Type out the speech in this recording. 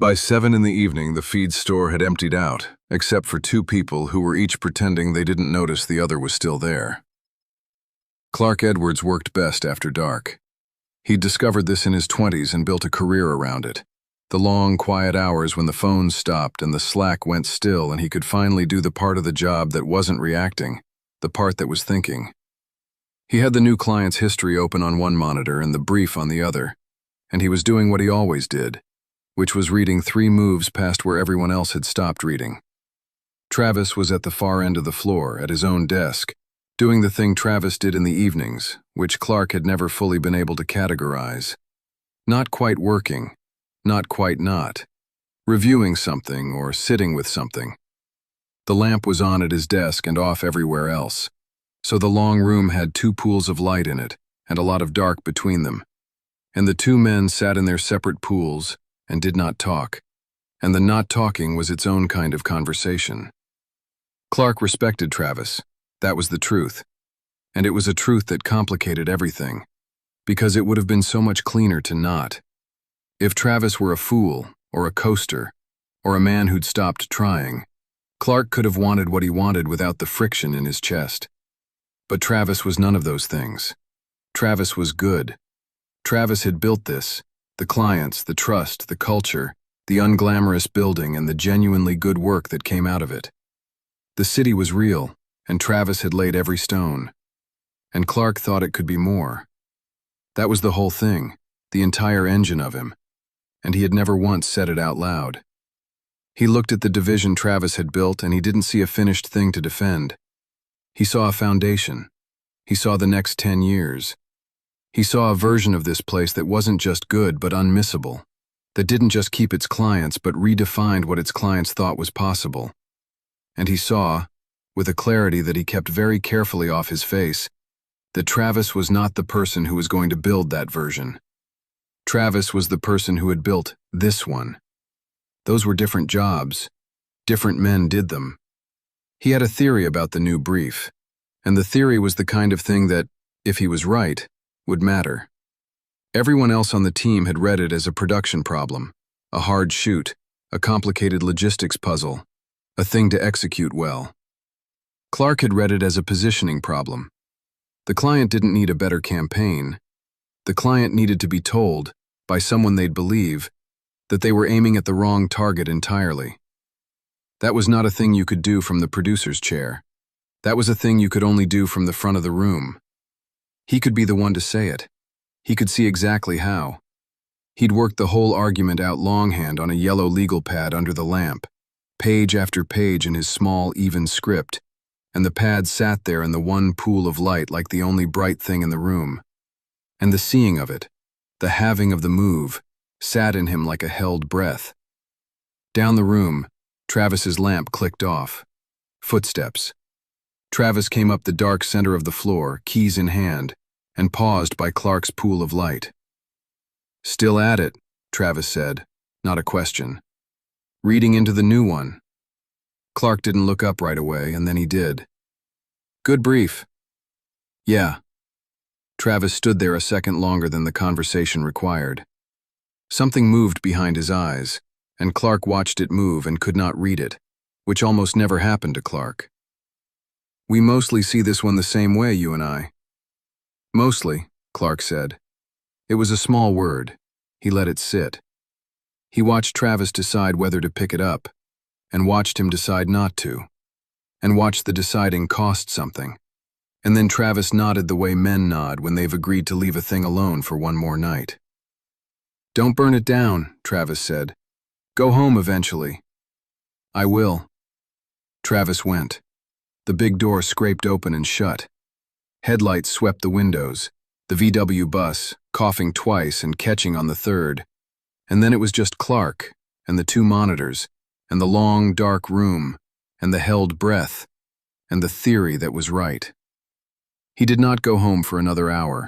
By 7 in the evening, the feed store had emptied out, except for two people who were each pretending they didn't notice the other was still there. Clark Edwards worked best after dark. He'd discovered this in his 20s and built a career around it. The long, quiet hours when the phones stopped and the Slack went still and he could finally do the part of the job that wasn't reacting, the part that was thinking. He had the new client's history open on one monitor and the brief on the other, and he was doing what he always did, which was reading 3 moves past where everyone else had stopped reading. Travis was at the far end of the floor, at his own desk, doing the thing Travis did in the evenings, which Clark had never fully been able to categorize. Not quite working, not quite not. Reviewing something or sitting with something. The lamp was on at his desk and off everywhere else, so the long room had 2 pools of light in it and a lot of dark between them. And the 2 men sat in their separate pools and did not talk, and the not talking was its own kind of conversation. Clark respected Travis, that was the truth, and it was a truth that complicated everything, because it would have been so much cleaner to not. If Travis were a fool, or a coaster, or a man who'd stopped trying, Clark could have wanted what he wanted without the friction in his chest. But Travis was none of those things. Travis was good. Travis had built this, the clients, the trust, the culture, the unglamorous building, and the genuinely good work that came out of it. The city was real, and Travis had laid every stone. And Clark thought it could be more. That was the whole thing, the entire engine of him, and he had never once said it out loud. He looked at the division Travis had built, and he didn't see a finished thing to defend. He saw a foundation. He saw the next 10 years. He saw a version of this place that wasn't just good but unmissable, that didn't just keep its clients but redefined what its clients thought was possible. And he saw, with a clarity that he kept very carefully off his face, that Travis was not the person who was going to build that version. Travis was the person who had built this one. Those were different jobs. Different men did them. He had a theory about the new brief, and the theory was the kind of thing that, if he was right, would matter. Everyone else on the team had read it as a production problem, a hard shoot, a complicated logistics puzzle, a thing to execute well. Clark had read it as a positioning problem. The client didn't need a better campaign. The client needed to be told, by someone they'd believe, that they were aiming at the wrong target entirely. That was not a thing you could do from the producer's chair. That was a thing you could only do from the front of the room. He could be the one to say it. He could see exactly how. He'd worked the whole argument out longhand on a yellow legal pad under the lamp, page after page in his small, even script, and the pad sat there in the one pool of light like the only bright thing in the room. And the seeing of it, the having of the move, sat in him like a held breath. Down the room, Travis's lamp clicked off. Footsteps. Travis came up the dark center of the floor, keys in hand, and paused by Clark's pool of light. "Still at it," Travis said, not a question. "Reading into the new one." Clark didn't look up right away, and then he did. "Good brief." "Yeah." Travis stood there a second longer than the conversation required. Something moved behind his eyes, and Clark watched it move and could not read it, which almost never happened to Clark. "We mostly see this one the same way, you and I." "Mostly," Clark said. It was a small word. He let it sit. He watched Travis decide whether to pick it up, and watched him decide not to, and watched the deciding cost something. And then Travis nodded the way men nod when they've agreed to leave a thing alone for one more night. "Don't burn it down," Travis said. "Go home eventually." "I will." Travis went. The big door scraped open and shut. Headlights swept the windows, the VW bus, coughing twice and catching on the third. And then it was just Clark, and the 2 monitors, and the long, dark room, and the held breath, and the theory that was right. He did not go home for another hour.